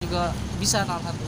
juga bisa salah satu.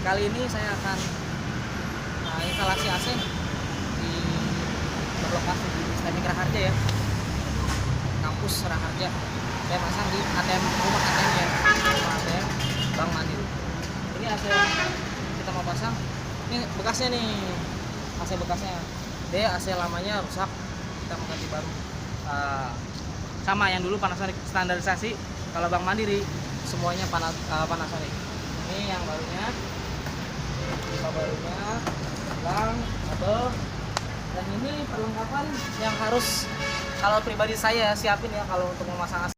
Kali ini saya akan instalasi AC di berlokasi di Teknik Raharja ya, kampus Raharja. Saya pasang di ATM, rumah ATM ya, rumah ATM Bank Mandiri. Ini AC yang kita mau pasang, ini bekasnya nih, AC bekasnya. Dia AC lamanya rusak, kita mau ganti baru. Sama yang dulu Panasonic standarisasi. Kalau Bank Mandiri semuanya Panasonic. Ini yang barunya, gelang, kabel, dan ini perlengkapan yang harus kalau pribadi saya siapin ya kalau untuk memasang AC.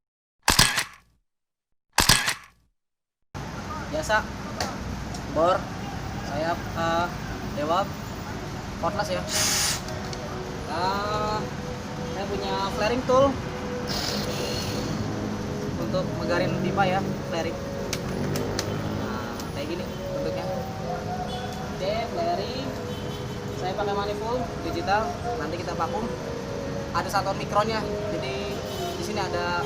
Biasa bor, sayap, dewap, cordless ya. Saya punya flaring tool untuk megarin pipa ya, flaring. Kayak gini bentuknya. Flaring. Saya pakai manifold digital, nanti kita vakum. Ada 1 mikronnya, jadi di sini ada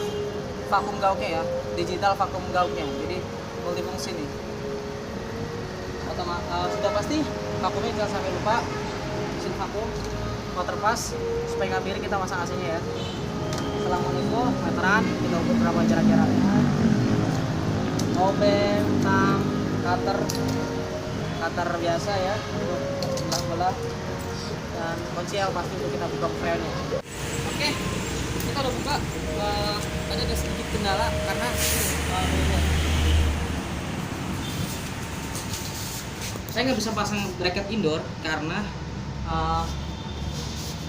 vakum gauknya ya, digital vakum gauknya, jadi multifungsi nih. Sudah pasti vakumnya jangan sampai lupa, mesin vakum, water pass supaya nggak miring kita masang AC-nya ya. Selang manifold, meteran, kita ukur berapa jarak-jaraknya. Obeng, tang, cutter biasa ya untuk belah-belah, dan konsel pasti untuk kita buka freonnya. Oke, kita udah buka. Tadi ada sedikit kendala karena saya nggak bisa pasang bracket indoor karena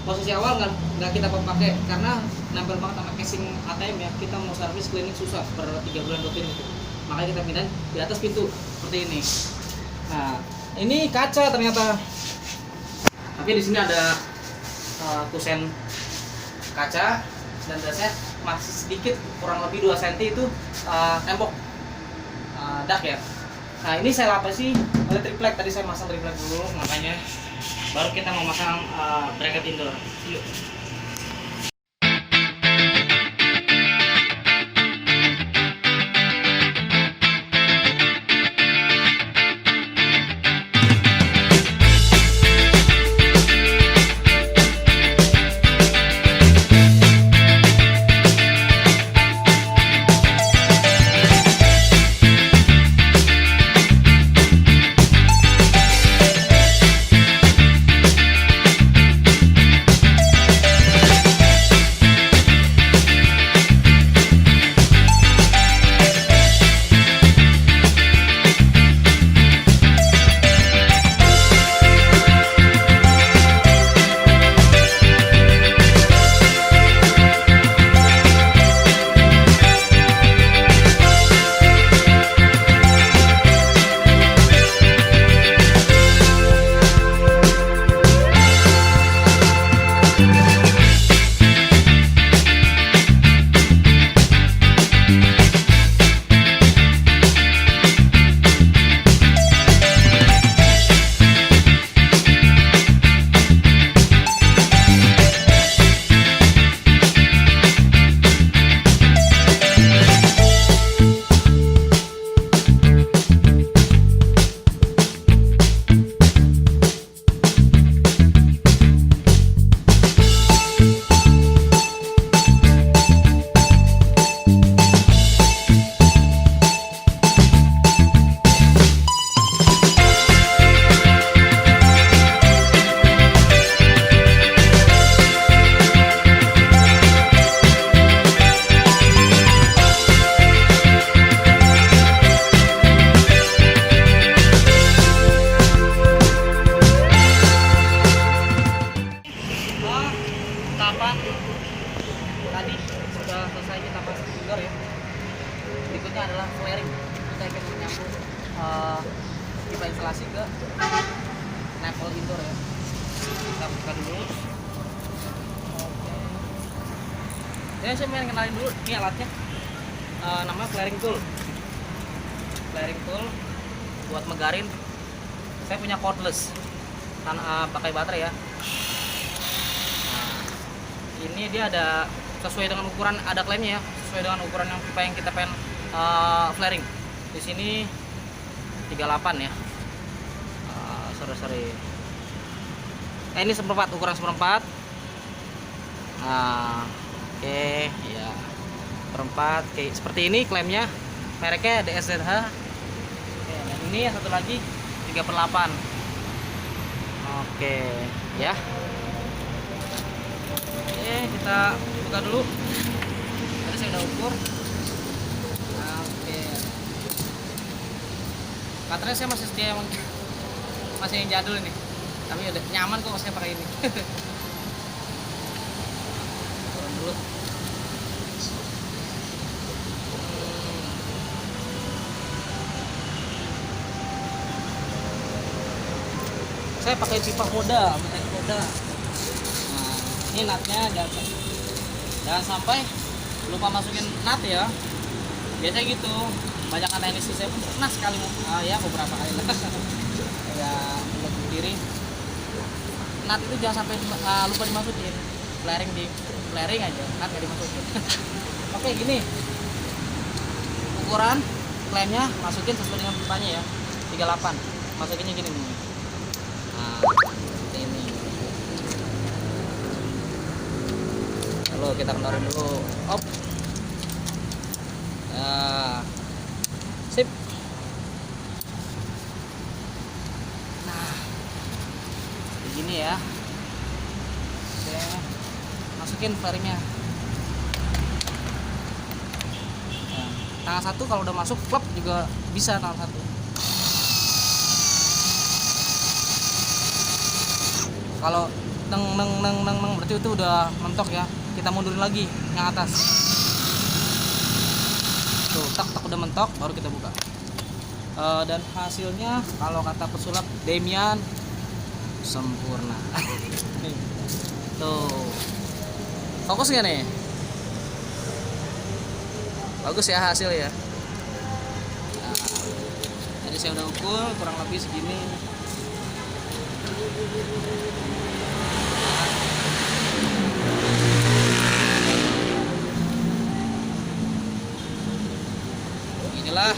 posisi awal nggak kita pakai karena nempel banget sama casing ATM ya. Kita mau servis cleaning susah per 3 bulan rutin gitu. Makanya kita pindah di atas pintu seperti ini. Nah, ini kaca ternyata. Tapi di sini ada kusen kaca dan dasnya masih sedikit, kurang lebih 2 cm itu tembok dak ya. Nah, ini saya lapisi oleh triplek. Tadi saya masang triplek dulu, makanya baru kita mau masang bracket indoor. Yuk. kita instalasi ke level indoor ya. Kita buka dulu. Oke. Ya, saya pengen kenalin dulu ini alatnya. Namanya flaring tool. flaring tool buat megarin. Saya punya cordless pakai baterai ya. Nah, ini dia ada sesuai dengan ukuran, ada klaimnya ya, sesuai dengan ukuran yang pipa yang kita pengen flaring. Di sini 38 ya. Sorry. Ini seperempat, ukuran seperempat. Nah, oke, ya. Perempat, kayak seperti ini klaimnya. Mereknya DSZH. Oke, dan ini yang satu lagi 3/8. Oke, ya. Oke, kita buka dulu. Tadi saya udah ukur. Oke. Baterai saya masih setia masih yang jadul ini, tapi udah nyaman kok saya pakai ini. Turun dulu. Saya pakai pipa Koda, metek Koda. Nah, ini natnya jangan sampai lupa masukin nat ya. Biasanya gitu, banyak teknis saya pun pernah sekali ya beberapa kali lah. Ya buat diri nat itu jangan sampai lupa dimasukin, flaring aja nat gak dimasukin. Oke, gini ukuran klaimnya, masukin sesuai dengan pipanya ya, 38, masukinnya gini nih. Nah, seperti ini. Lalu kita kendorin dulu, op. Nah, sip. Begini ya. Oke, masukin flaringnya. Nah, tangan satu kalau udah masuk klep juga bisa tangan satu. Kalau neng berarti itu udah mentok ya. Kita mundurin lagi yang atas. Tuh, tak udah mentok, baru kita buka. Dan hasilnya kalau kata pesulap Demian sempurna. Tuh, fokus gak nih? Bagus ya hasil ya. Nah, jadi saya udah ukur kurang lebih segini. Inilah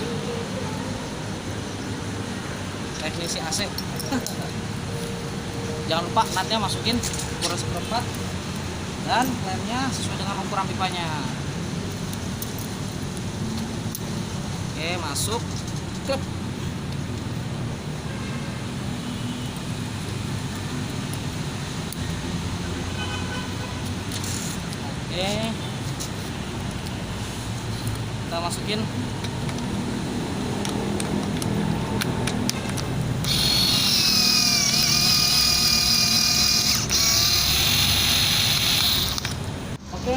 teknisi AC. Jangan lupa natnya masukin ukuran seperempat dan klaimnya sesuai dengan ukuran pipanya. Oke, masuk. Klep. Oke, kita masukin. Oke,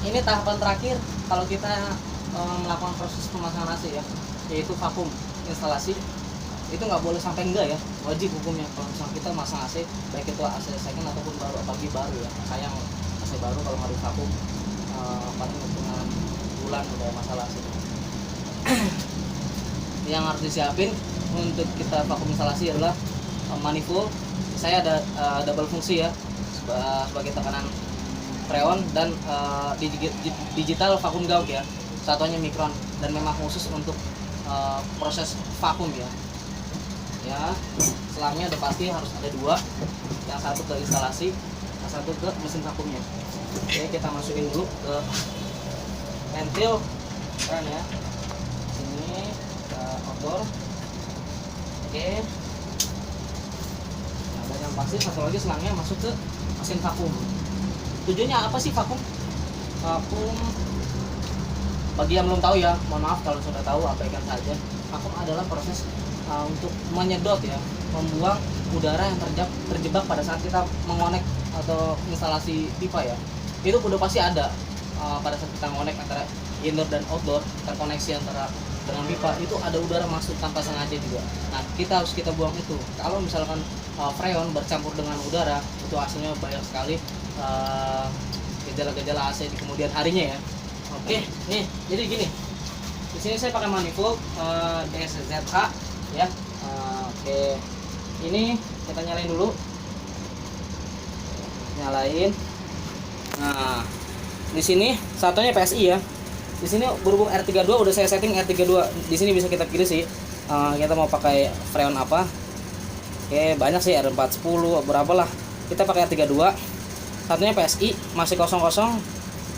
ini tahapan terakhir kalau kita melakukan proses pemasangan AC ya, yaitu vakum instalasi. Itu nggak boleh sampai enggak ya, wajib hukumnya kalau misalnya kita masang AC, baik itu AC second ataupun baru, apalagi baru ya. Sayang AC baru kalau nggak divakum paling hitungan bulan udah masalah AC. Yang harus disiapin untuk kita vakum instalasi adalah manifold. Saya ada double fungsi ya, sebagai tekanan freon dan digital vakum gauge ya, satuannya mikron, dan memang khusus untuk proses vakum ya. Selangnya udah pasti harus ada dua, yang satu ke instalasi, yang satu ke mesin vakumnya. Oke, kita masukin dulu ke ventil kan ya, sini ke outdoor. Oke, nah, dan yang pasti satu lagi selangnya masuk ke mesin vakum. Tujuannya apa sih vakum? Vakum, bagi yang belum tahu ya, mohon maaf kalau sudah tahu, abaikan saja. Vakum adalah proses untuk menyedot ya, membuang udara yang terjebak pada saat kita mengonek atau instalasi pipa ya. Itu udah pasti ada pada saat kita ngonek antara indoor dan outdoor, terkoneksi antara dengan pipa, itu ada udara masuk tanpa sengaja juga. Nah, kita buang itu. Kalau misalkan freon bercampur dengan udara, itu hasilnya banyak sekali gejala-gejala AC di kemudian harinya ya. Oke, nih jadi gini, sini saya pakai manifold DSZH ya. Oke. Ini kita nyalain dulu. Nyalain. Nah, di sini satunya PSI ya. Di sini berhubung R32 udah saya setting R32. Di sini bisa kita pilih sih. Kita mau pakai freon apa. Oke, banyak sih R410 berapa lah. Kita pakai R32. Satunya PSI masih kosong-kosong.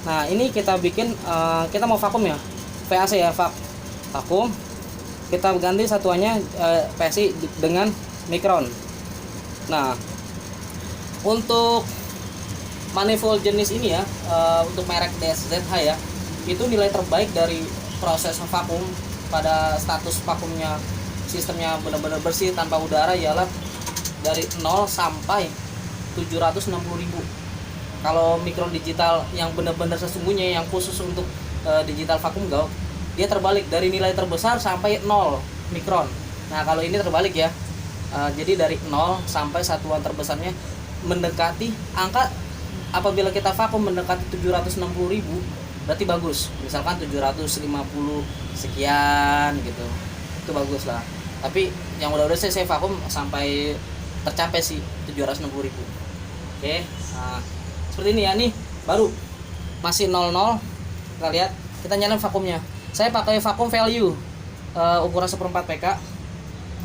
Nah, ini kita bikin kita mau vakum ya. VAC ya, vakum. Kita ganti satuannya PSI dengan mikron. Nah, untuk manifold jenis ini ya, untuk merek DSZH ya, itu nilai terbaik dari proses vakum pada status vakumnya, sistemnya benar-benar bersih tanpa udara ialah dari 0 sampai 760.000. Kalau mikron digital yang benar-benar sesungguhnya yang khusus untuk digital vakum gauge, dia terbalik dari nilai terbesar sampai 0 mikron. Nah, kalau ini terbalik ya. Jadi dari 0 sampai satuan terbesarnya mendekati angka, apabila kita vakum mendekati 760.000 berarti bagus. Misalkan 750 sekian gitu, itu bagus lah. Tapi yang udah saya vakum sampai tercapai sih 760.000. Oke, nah, seperti ini ya, nih baru masih 00. Kita lihat, kita nyalain vakumnya. Saya pakai vakum value ukuran 1/4 PK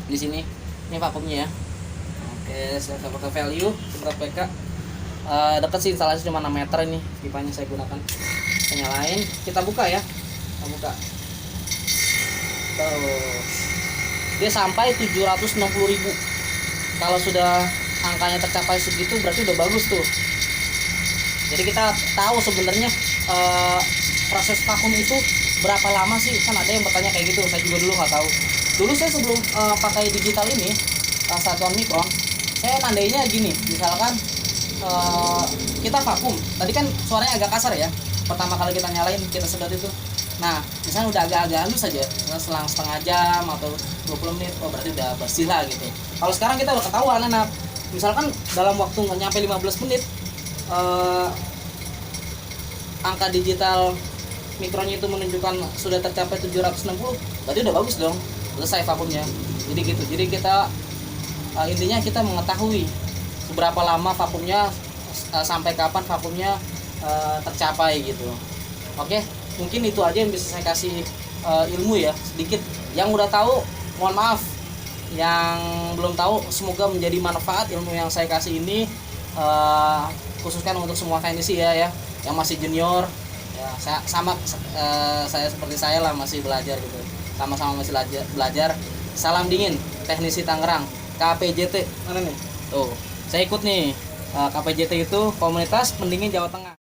di sini. Ini vakumnya ya. Oke, saya pakai value 1/4 PK. Dekat sih, instalasi cuma 6 meter ini pipanya saya gunakan. Kita nyalain, kita buka ya. Kita buka. Tuh. Dia sampai 760.000. Kalau sudah angkanya tercapai segitu berarti udah bagus tuh. Jadi kita tahu sebenarnya proses vakum itu berapa lama sih? Kan ada yang bertanya kayak gitu. Saya juga dulu nggak tahu. Dulu saya sebelum pakai digital ini satuan mikron, saya nandainya gini. Misalkan kita vakum, tadi kan suaranya agak kasar ya. Pertama kali kita nyalain, kita sedot itu. Nah, misalnya udah agak-agak halus saja, selang setengah jam atau 20 menit, oh berarti udah bersih lah gitu. Kalau sekarang kita udah ketahuan anak. Misalkan dalam waktu nggak nyampe 15 menit, angka digital mikronnya itu menunjukkan sudah tercapai 760, berarti udah bagus dong, selesai vakumnya. Jadi gitu. Jadi kita intinya kita mengetahui seberapa lama vakumnya, sampai kapan vakumnya tercapai gitu. Oke, mungkin itu aja yang bisa saya kasih ilmu ya, sedikit. Yang udah tahu mohon maaf, yang belum tahu semoga menjadi manfaat ilmu yang saya kasih ini, khususkan untuk semua teknisi ya yang masih junior ya. Saya seperti saya lah, masih belajar gitu, sama-sama masih belajar. Salam dingin teknisi Tangerang, KPJT mana nih tuh, saya ikut nih. KPJT itu Komunitas Pendingin Jawa Tengah.